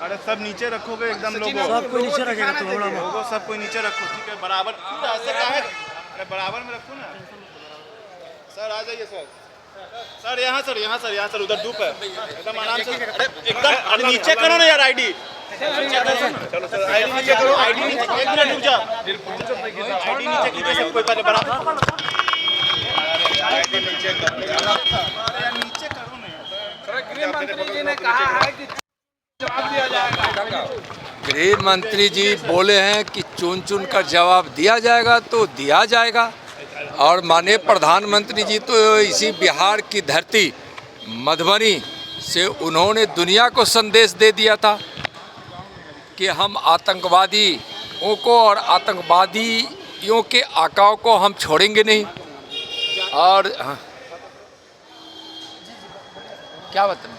अरे सब नीचे रखोगे एकदम लोगों, सब कोई नीचे रखेगा तो लोगों सब कोई नीचे रखो, ठीक है, बराबर ऐसे क्या है, अरे बराबर में रखो ना सर। आ जाइए सर, सर यहाँ सर, यहाँ सर, यहाँ सर, उधर धूप है, एकदम आराम से, एकदम। अरे नीचे करो ना यार आईडी, चलो सर आईडी नीचे करो, आईडी नीचे, एक मिनट रुक जा, आईडी नीचे कीजिए सब कोई पहले, बराबर आईडी नीचे करो, नीचे करो ना। गृह मंत्री जी ने कहा है कि जवाब दिया जाएगा। गृह मंत्री जी बोले हैं कि चुन चुन कर जवाब दिया जाएगा तो दिया जाएगा। और माननीय प्रधानमंत्री जी तो इसी बिहार की धरती मधुबनी से उन्होंने दुनिया को संदेश दे दिया था कि हम आतंकवादियों को और आतंकवादियों के आकाओं को हम छोड़ेंगे नहीं। और क्या बताएं,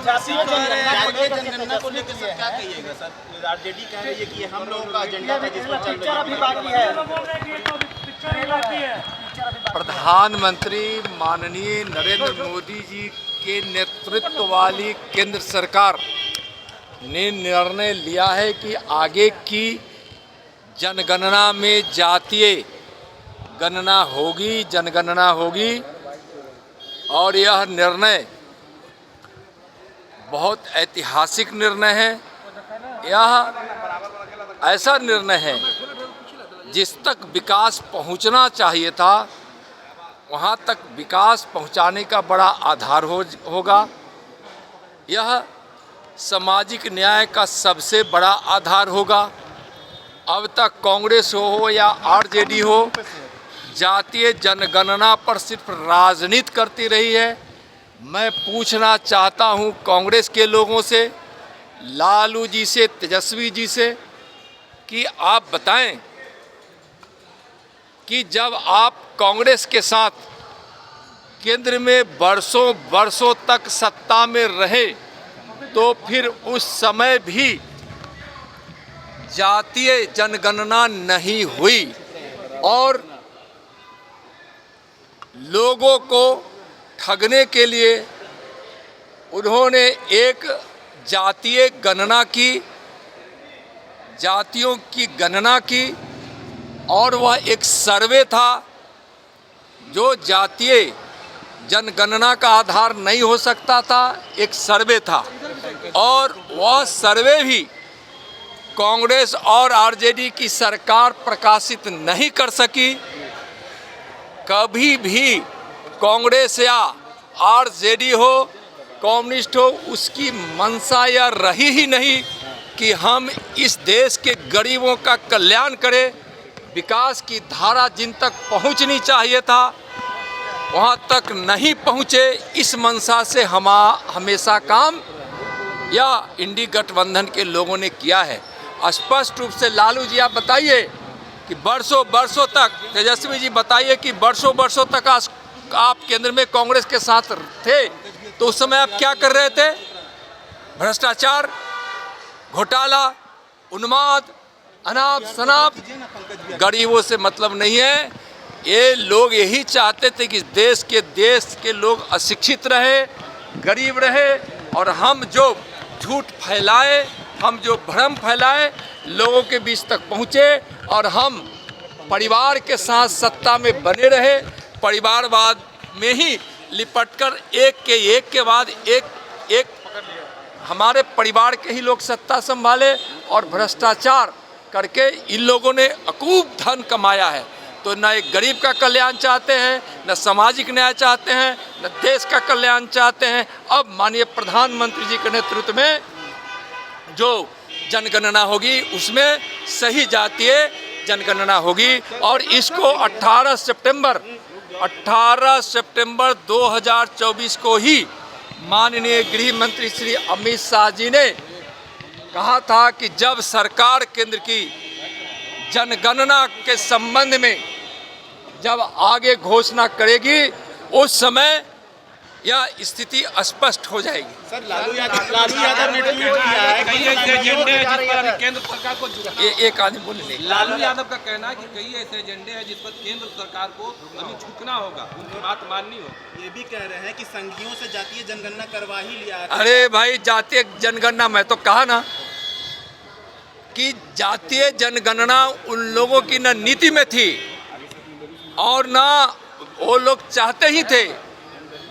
जातीय जनगणना को लेकर सर क्या कहिएगा सर? आरजेडी कह रही है कि हम लोगों का एजेंडा था जिस पर चल रही है। प्रधानमंत्री माननीय नरेंद्र मोदी जी के नेतृत्व वाली केंद्र सरकार ने निर्णय लिया है कि आगे की जनगणना में जातीय गणना होगी, जनगणना होगी। और यह निर्णय बहुत ऐतिहासिक निर्णय है। यह ऐसा निर्णय है जिस तक विकास पहुंचना चाहिए था वहां तक विकास पहुंचाने का बड़ा आधार होगा। यह सामाजिक न्याय का सबसे बड़ा आधार होगा। अब तक कांग्रेस हो या आरजेडी हो, जातीय जनगणना पर सिर्फ राजनीति करती रही है। मैं पूछना चाहता हूं कांग्रेस के लोगों से, लालू जी से, तेजस्वी जी से, कि आप बताएं कि जब आप कांग्रेस के साथ केंद्र में वर्षों वर्षों तक सत्ता में रहे तो फिर उस समय भी जातीय जनगणना नहीं हुई और लोगों को ठगने के लिए उन्होंने एक जातीय गणना की, जातियों की गणना की। और वह एक सर्वे था जो जातीय जनगणना का आधार नहीं हो सकता था, एक सर्वे था। और वह सर्वे भी कांग्रेस और आरजेडी की सरकार प्रकाशित नहीं कर सकी। कभी भी कांग्रेस या आरजेडी हो, कम्युनिस्ट हो, उसकी मंशा या रही ही नहीं कि हम इस देश के गरीबों का कल्याण करें। विकास की धारा जिन तक पहुंचनी चाहिए था वहां तक नहीं पहुंचे। इस मंशा से हमेशा काम या इंडी गठबंधन के लोगों ने किया है। स्पष्ट रूप से लालू जी आप बताइए कि वर्षों वर्षों तक, तेजस्वी जी बताइए कि वर्षों वर्षों तक आप केंद्र में कांग्रेस के साथ थे तो उस समय आप क्या कर रहे थे? भ्रष्टाचार, घोटाला, उन्माद, अनाप शनाप। गरीबों से मतलब नहीं है। ये लोग यही चाहते थे कि देश के लोग अशिक्षित रहे, गरीब रहे और हम जो झूठ फैलाए, हम जो भ्रम फैलाए लोगों के बीच तक पहुँचे और हम परिवार के साथ सत्ता में बने रहे। परिवारवाद में ही लिपटकर एक के बाद एक हमारे परिवार के ही लोग सत्ता संभाले और भ्रष्टाचार करके इन लोगों ने अकूब धन कमाया है। तो न एक गरीब का कल्याण चाहते हैं, न सामाजिक न्याय चाहते हैं, न देश का कल्याण चाहते हैं। अब माननीय प्रधानमंत्री जी के नेतृत्व में जो जनगणना होगी उसमें सही जातीय जनगणना होगी और इसको 18 सितंबर 2024 को ही माननीय गृह मंत्री श्री अमित शाह जी ने कहा था कि जब सरकार केंद्र की जनगणना के संबंध में जब आगे घोषणा करेगी उस समय यह स्थिति स्पष्ट हो जाएगी। सर लालू यादव ने ट्वीट किया है कई ऐसे एजेंडे हैं जिस पर अभी केंद्र सरकार को एक आदमी बोले। लालू यादव का कहना है कि कई ऐसे एजेंडे हैं जिस पर केंद्र सरकार को अभी झुकना होगा, उनकी बात माननी होगी। ये भी कह रहे हैं कि संघियों से जातीय जनगणना करवा ही लिया। अरे भाई, जातीय जनगणना मैं तो कहा ना कि जातीय जनगणना उन लोगों की न नीति में थी और ना वो लोग चाहते ही थे।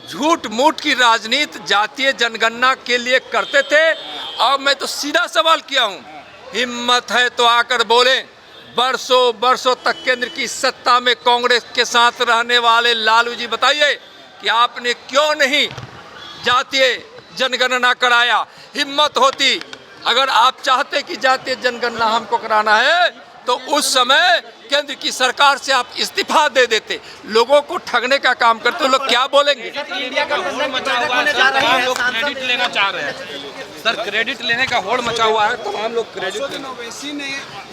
झूठ मूठ की राजनीति जातीय जनगणना के लिए करते थे। अब मैं तो सीधा सवाल किया हूँ, हिम्मत है तो आकर बोलें। बरसों बरसों तक केंद्र की सत्ता में कांग्रेस के साथ रहने वाले लालू जी, बताइए कि आपने क्यों नहीं जातीय जनगणना कराया? हिम्मत होती, अगर आप चाहते कि जातीय जनगणना हमको कराना है तो उस समय केंद्र की सरकार से आप इस्तीफा दे देते। लोगों को ठगने का काम करते हो, लोग क्या बोलेंगे? इंडिया का होड़ मचा हुआ है, तमाम लोग क्रेडिट लेना चाह रहे हैं सर, क्रेडिट लेने का होड़ मचा हुआ है, तमाम लोग क्रेडिट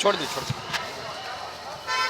छोड़ दी।